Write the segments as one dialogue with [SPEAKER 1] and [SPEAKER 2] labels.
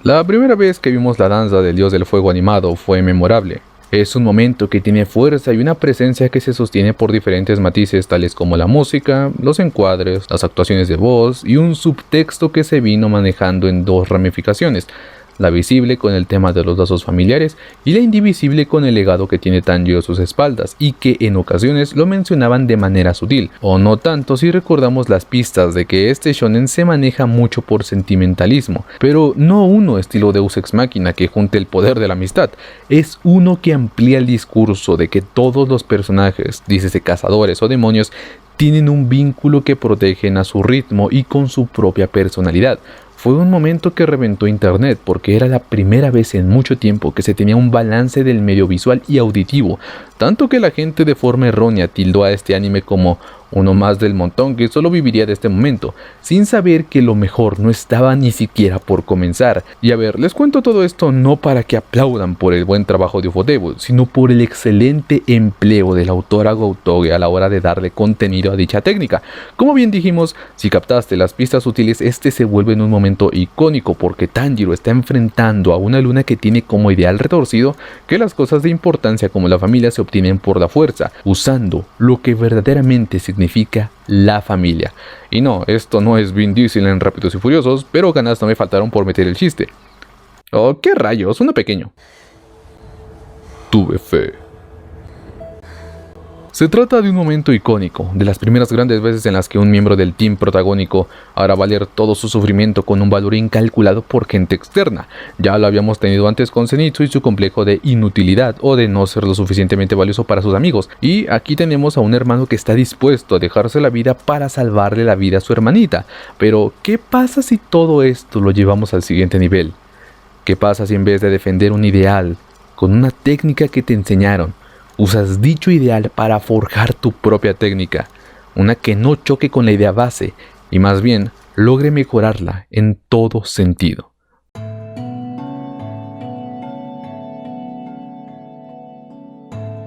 [SPEAKER 1] La primera vez que vimos la danza del dios del fuego animado fue memorable. Es un momento que tiene fuerza y una presencia que se sostiene por diferentes matices tales como la música, los encuadres, las actuaciones de voz y un subtexto que se vino manejando en dos ramificaciones. La visible con el tema de los lazos familiares y la indivisible con el legado que tiene Tanjiro a sus espaldas y que en ocasiones lo mencionaban de manera sutil, o no tanto si recordamos las pistas de que este shonen se maneja mucho por sentimentalismo, pero no uno estilo Deus Ex Machina que junte el poder de la amistad, es uno que amplía el discurso de que todos los personajes, dícese cazadores o demonios, tienen un vínculo que protegen a su ritmo y con su propia personalidad. Fue un momento que reventó internet porque era la primera vez en mucho tiempo que se tenía un balance del medio visual y auditivo, tanto que la gente de forma errónea tildó a este anime como uno más del montón que solo viviría de este momento, sin saber que lo mejor no estaba ni siquiera por comenzar. Y a ver, les cuento todo esto no para que aplaudan por el buen trabajo de Ufotable, sino por el excelente empleo del autor Go-Toge a la hora de darle contenido a dicha técnica. Como bien dijimos, si captaste las pistas sutiles, este se vuelve en un momento icónico porque Tanjiro está enfrentando a una luna que tiene como ideal retorcido que las cosas de importancia como la familia se obtienen por la fuerza, usando lo que verdaderamente significa la familia. Y no, esto no es Vin Diesel en Rápidos y Furiosos, pero ganas no me faltaron por meter el chiste. Oh, qué rayos, suena pequeño. Tuve fe. Se trata de un momento icónico, de las primeras grandes veces en las que un miembro del team protagónico hará valer todo su sufrimiento con un valor incalculado por gente externa. Ya lo habíamos tenido antes con Zenitsu y su complejo de inutilidad o de no ser lo suficientemente valioso para sus amigos. Y aquí tenemos a un hermano que está dispuesto a dejarse la vida para salvarle la vida a su hermanita. Pero, ¿qué pasa si todo esto lo llevamos al siguiente nivel? ¿Qué pasa si en vez de defender un ideal con una técnica que te enseñaron, usas dicho ideal para forjar tu propia técnica, una que no choque con la idea base y más bien logre mejorarla en todo sentido?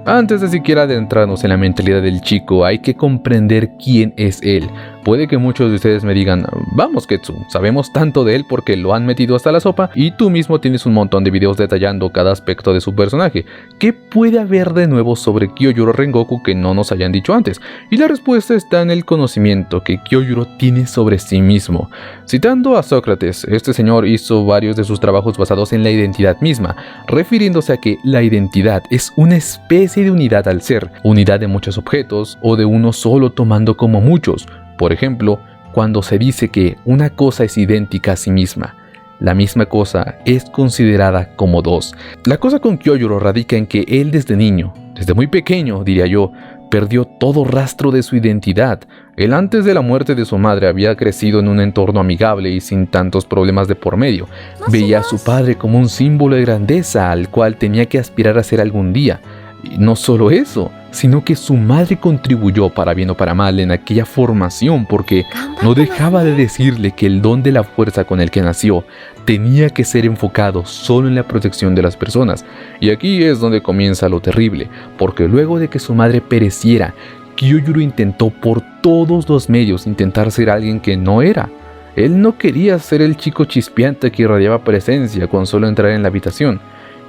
[SPEAKER 1] Antes de siquiera adentrarnos en la mentalidad del chico, hay que comprender quién es él. Puede que muchos de ustedes me digan, vamos Ketsu, sabemos tanto de él porque lo han metido hasta la sopa y tú mismo tienes un montón de videos detallando cada aspecto de su personaje. ¿Qué puede haber de nuevo sobre Kyojuro Rengoku que no nos hayan dicho antes? Y la respuesta está en el conocimiento que Kyojuro tiene sobre sí mismo. Citando a Sócrates, este señor hizo varios de sus trabajos basados en la identidad misma, refiriéndose a que la identidad es una especie de unidad al ser, unidad de muchos objetos o de uno solo tomando como muchos. Por ejemplo, cuando se dice que una cosa es idéntica a sí misma, la misma cosa es considerada como dos. La cosa con Kyojuro radica en que él desde niño, desde muy pequeño diría yo, perdió todo rastro de su identidad. Él antes de la muerte de su madre había crecido en un entorno amigable y sin tantos problemas de por medio. Veía a su padre como un símbolo de grandeza al cual tenía que aspirar a ser algún día. Y no solo eso, sino que su madre contribuyó para bien o para mal en aquella formación porque no dejaba de decirle que el don de la fuerza con el que nació tenía que ser enfocado solo en la protección de las personas. Y aquí es donde comienza lo terrible, porque luego de que su madre pereciera, Kyojuro intentó por todos los medios intentar ser alguien que no era. Él no quería ser el chico chispeante que irradiaba presencia con solo entrar en la habitación.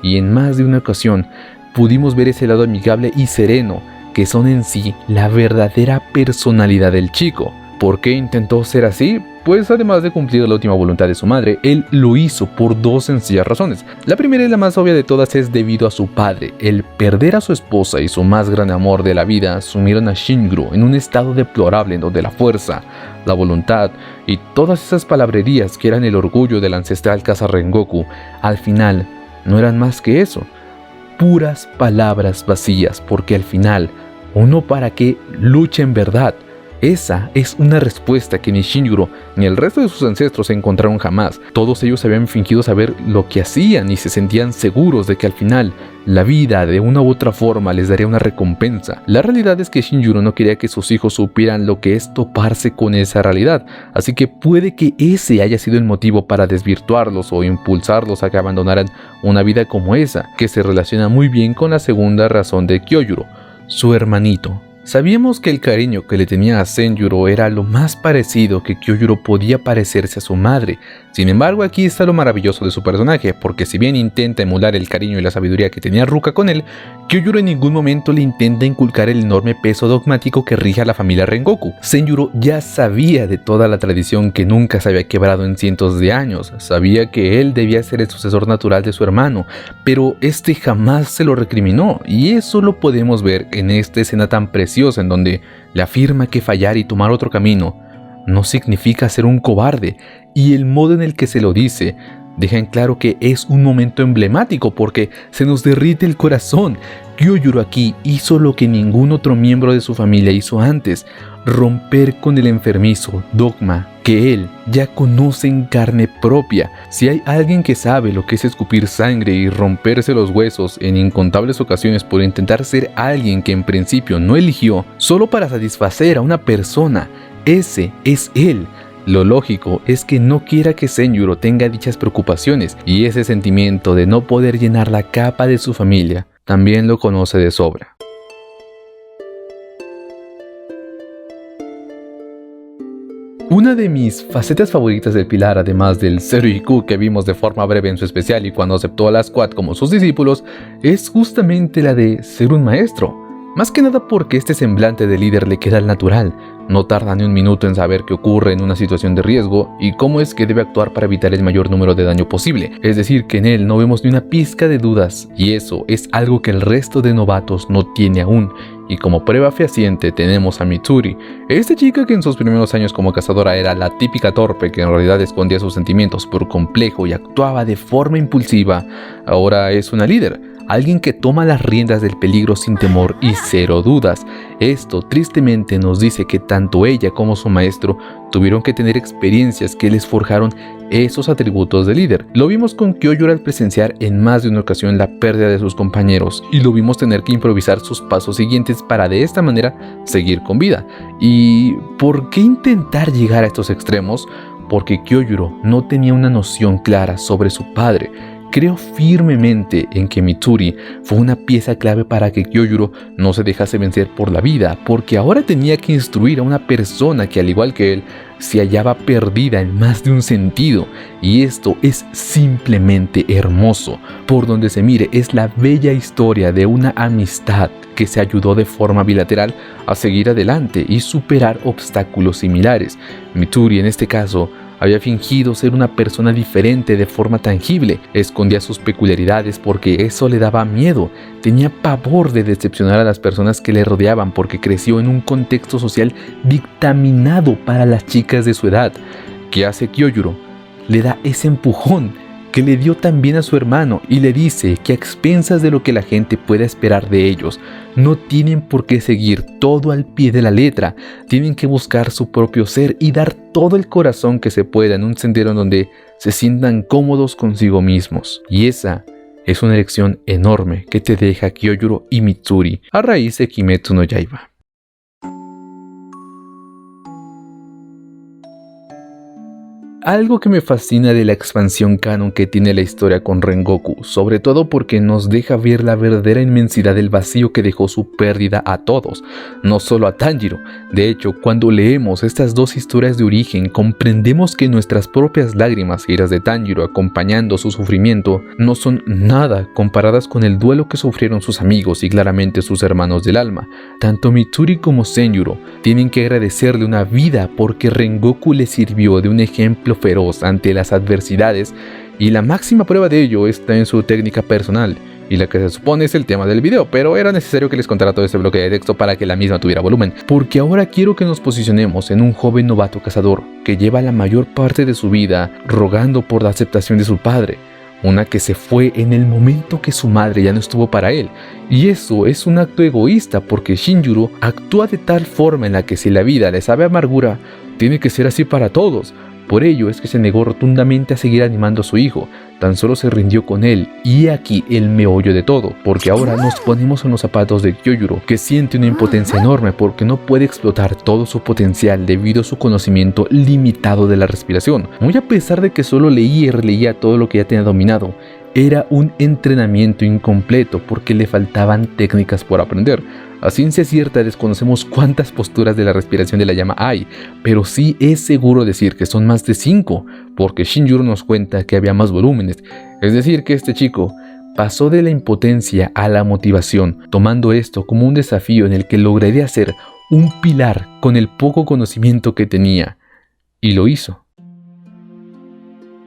[SPEAKER 1] Y en más de una ocasión, pudimos ver ese lado amigable y sereno, que son en sí la verdadera personalidad del chico. ¿Por qué intentó ser así? Pues además de cumplir la última voluntad de su madre, él lo hizo por dos sencillas razones. La primera y la más obvia de todas es debido a su padre. El perder a su esposa y su más grande amor de la vida sumieron a Shinguru en un estado deplorable en donde la fuerza, la voluntad y todas esas palabrerías que eran el orgullo del ancestral Casa Rengoku, al final no eran más que eso. Puras palabras vacías, porque al final, ¿uno para qué lucha en verdad? Esa es una respuesta que ni Shinguru ni el resto de sus ancestros encontraron jamás. Todos ellos habían fingido saber lo que hacían y se sentían seguros de que al final la vida de una u otra forma les daría una recompensa. La realidad es que Shinguru no quería que sus hijos supieran lo que es toparse con esa realidad, así que puede que ese haya sido el motivo para desvirtuarlos o impulsarlos a que abandonaran una vida como esa, que se relaciona muy bien con la segunda razón de Kyojuro, su hermanito. Sabíamos que el cariño que le tenía a Senjuro era lo más parecido que Kyojuro podía parecerse a su madre. Sin embargo, aquí está lo maravilloso de su personaje, porque si bien intenta emular el cariño y la sabiduría que tenía Ruka con él, Kyojuro en ningún momento le intenta inculcar el enorme peso dogmático que rige a la familia Rengoku. Senjuro ya sabía de toda la tradición que nunca se había quebrado en cientos de años, sabía que él debía ser el sucesor natural de su hermano, pero este jamás se lo recriminó, y eso lo podemos ver en esta escena tan preciosa en donde le afirma que fallar y tomar otro camino no significa ser un cobarde, y el modo en el que se lo dice deja en claro que es un momento emblemático porque se nos derrite el corazón. Kyojuro aquí hizo lo que ningún otro miembro de su familia hizo antes: romper con el enfermizo dogma que él ya conoce en carne propia. Si hay alguien que sabe lo que es escupir sangre y romperse los huesos en incontables ocasiones por intentar ser alguien que en principio no eligió, solo para satisfacer a una persona, ese es él. Lo lógico es que no quiera que Senjuro tenga dichas preocupaciones, y ese sentimiento de no poder llenar la capa de su familia también lo conoce de sobra. Una de mis facetas favoritas del Pilar, además del Zero IQ que vimos de forma breve en su especial y cuando aceptó a la Squad como sus discípulos, es justamente la de ser un maestro. Más que nada porque este semblante de líder le queda al natural. No tarda ni un minuto en saber qué ocurre en una situación de riesgo y cómo es que debe actuar para evitar el mayor número de daño posible. Es decir, que en él no vemos ni una pizca de dudas, y eso es algo que el resto de novatos no tiene aún. Y como prueba fehaciente tenemos a Mitsuri, esta chica que en sus primeros años como cazadora era la típica torpe que en realidad escondía sus sentimientos por complejo y actuaba de forma impulsiva. Ahora es una líder, alguien que toma las riendas del peligro sin temor y cero dudas. Esto tristemente nos dice que tanto ella como su maestro tuvieron que tener experiencias que les forjaron esos atributos de líder. Lo vimos con Kyojuro al presenciar en más de una ocasión la pérdida de sus compañeros, y lo vimos tener que improvisar sus pasos siguientes para de esta manera seguir con vida. ¿Y por qué intentar llegar a estos extremos? Porque Kyojuro no tenía una noción clara sobre su padre. Creo firmemente en que Mitsuri fue una pieza clave para que Kyojuro no se dejase vencer por la vida, porque ahora tenía que instruir a una persona que, al igual que él, se hallaba perdida en más de un sentido, y esto es simplemente hermoso. Por donde se mire, es la bella historia de una amistad que se ayudó de forma bilateral a seguir adelante y superar obstáculos similares. Mitsuri, en este caso, había fingido ser una persona diferente de forma tangible, escondía sus peculiaridades porque eso le daba miedo, tenía pavor de decepcionar a las personas que le rodeaban porque creció en un contexto social dictaminado para las chicas de su edad. ¿Qué hace Kyojuro? Le da ese empujón que le dio también a su hermano y le dice que a expensas de lo que la gente pueda esperar de ellos, no tienen por qué seguir todo al pie de la letra, tienen que buscar su propio ser y dar todo el corazón que se pueda en un sendero en donde se sientan cómodos consigo mismos. Y esa es una lección enorme que te deja Kyojuro y Mitsuri a raíz de Kimetsu no Yaiba. Algo que me fascina de la expansión canon que tiene la historia con Rengoku, sobre todo porque nos deja ver la verdadera inmensidad del vacío que dejó su pérdida a todos, no solo a Tanjiro. De hecho, cuando leemos estas dos historias de origen, comprendemos que nuestras propias lágrimas y las de Tanjiro acompañando su sufrimiento no son nada comparadas con el duelo que sufrieron sus amigos y claramente sus hermanos del alma. Tanto Mitsuri como Senjuro tienen que agradecerle una vida porque Rengoku les sirvió de un ejemplo feroz ante las adversidades, y la máxima prueba de ello está en su técnica personal y la que se supone es el tema del video, pero era necesario que les contara todo este bloque de texto para que la misma tuviera volumen, porque ahora quiero que nos posicionemos en un joven novato cazador que lleva la mayor parte de su vida rogando por la aceptación de su padre, una que se fue en el momento que su madre ya no estuvo para él, y eso es un acto egoísta porque Shinjuro actúa de tal forma en la que si la vida le sabe amargura, tiene que ser así para todos. Por ello es que se negó rotundamente a seguir animando a su hijo, tan solo se rindió con él, y aquí el meollo de todo, porque ahora nos ponemos en los zapatos de Kyojuro, que siente una impotencia enorme porque no puede explotar todo su potencial debido a su conocimiento limitado de la respiración. Muy a pesar de que solo leía y releía todo lo que ya tenía dominado, era un entrenamiento incompleto porque le faltaban técnicas por aprender. A ciencia cierta desconocemos cuántas posturas de la respiración de la llama hay, pero sí es seguro decir que son más de 5, porque Shinjuro nos cuenta que había más volúmenes. Es decir, que este chico pasó de la impotencia a la motivación, tomando esto como un desafío en el que lograría ser un pilar con el poco conocimiento que tenía. Y lo hizo.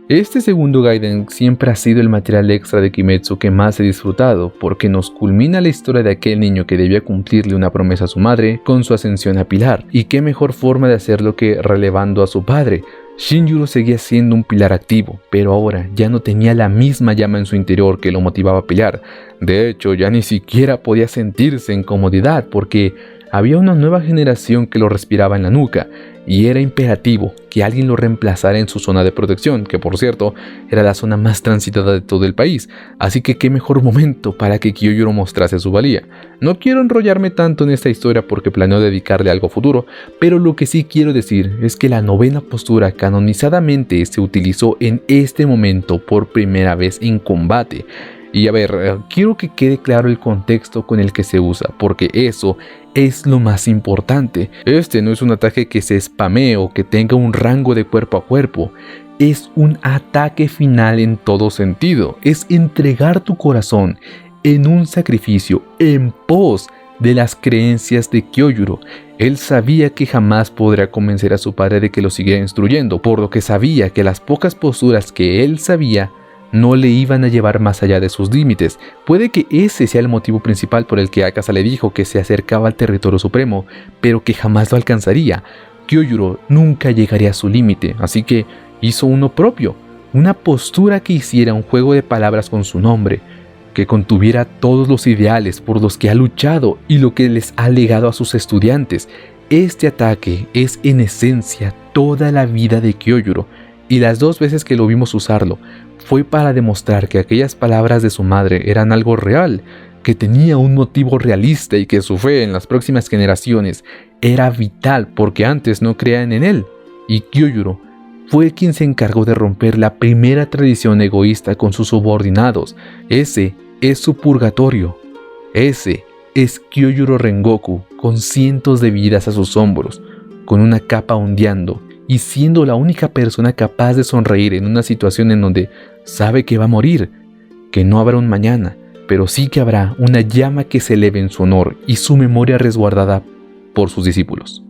[SPEAKER 1] Este segundo Gaiden siempre ha sido el material extra de Kimetsu que más he disfrutado, porque nos culmina la historia de aquel niño que debía cumplirle una promesa a su madre con su ascensión a pilar, y qué mejor forma de hacerlo que relevando a su padre. Shinjuro seguía siendo un pilar activo, pero ahora ya no tenía la misma llama en su interior que lo motivaba a pelear. De hecho, ya ni siquiera podía sentirse en comodidad porque había una nueva generación que lo respiraba en la nuca, y era imperativo que alguien lo reemplazara en su zona de protección, que por cierto era la zona más transitada de todo el país, así que qué mejor momento para que Kyojuro mostrase su valía. No quiero enrollarme tanto en esta historia porque planeo dedicarle algo futuro, pero lo que sí quiero decir es que la novena postura canonizadamente se utilizó en este momento por primera vez en combate. Y a ver, quiero que quede claro el contexto con el que se usa, porque eso es lo más importante. Este no es un ataque que se spamee o que tenga un rango de cuerpo a cuerpo. Es un ataque final en todo sentido. Es entregar tu corazón en un sacrificio en pos de las creencias de Kyojuro. Él sabía que jamás podría convencer a su padre de que lo siguiera instruyendo, por lo que sabía que las pocas posturas que él sabía no le iban a llevar más allá de sus límites. Puede que ese sea el motivo principal por el que Akasa le dijo que se acercaba al territorio supremo, pero que jamás lo alcanzaría. Kyojuro nunca llegaría a su límite, así que hizo uno propio, una postura que hiciera un juego de palabras con su nombre, que contuviera todos los ideales por los que ha luchado y lo que les ha legado a sus estudiantes. Este ataque es en esencia toda la vida de Kyojuro, y las 2 veces que lo vimos usarlo fue para demostrar que aquellas palabras de su madre eran algo real, que tenía un motivo realista y que su fe en las próximas generaciones era vital porque antes no creían en él. Y Kyojuro fue quien se encargó de romper la primera tradición egoísta con sus subordinados. Ese es su purgatorio. Ese es Kyojuro Rengoku con cientos de vidas a sus hombros, con una capa ondeando y siendo la única persona capaz de sonreír en una situación en donde sabe que va a morir, que no habrá un mañana, pero sí que habrá una llama que se eleve en su honor y su memoria resguardada por sus discípulos.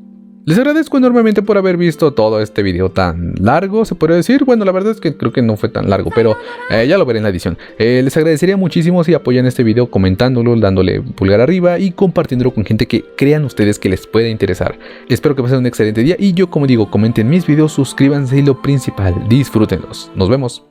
[SPEAKER 1] Les agradezco enormemente por haber visto todo este video tan largo, se podría decir. Bueno, la verdad es que creo que no fue tan largo, pero ya lo veré en la edición. Les agradecería muchísimo si apoyan este video comentándolo, dándole pulgar arriba y compartiéndolo con gente que crean ustedes que les pueda interesar. Espero que pasen un excelente día y yo, como digo, comenten mis videos, suscríbanse y lo principal, disfrútenlos. Nos vemos.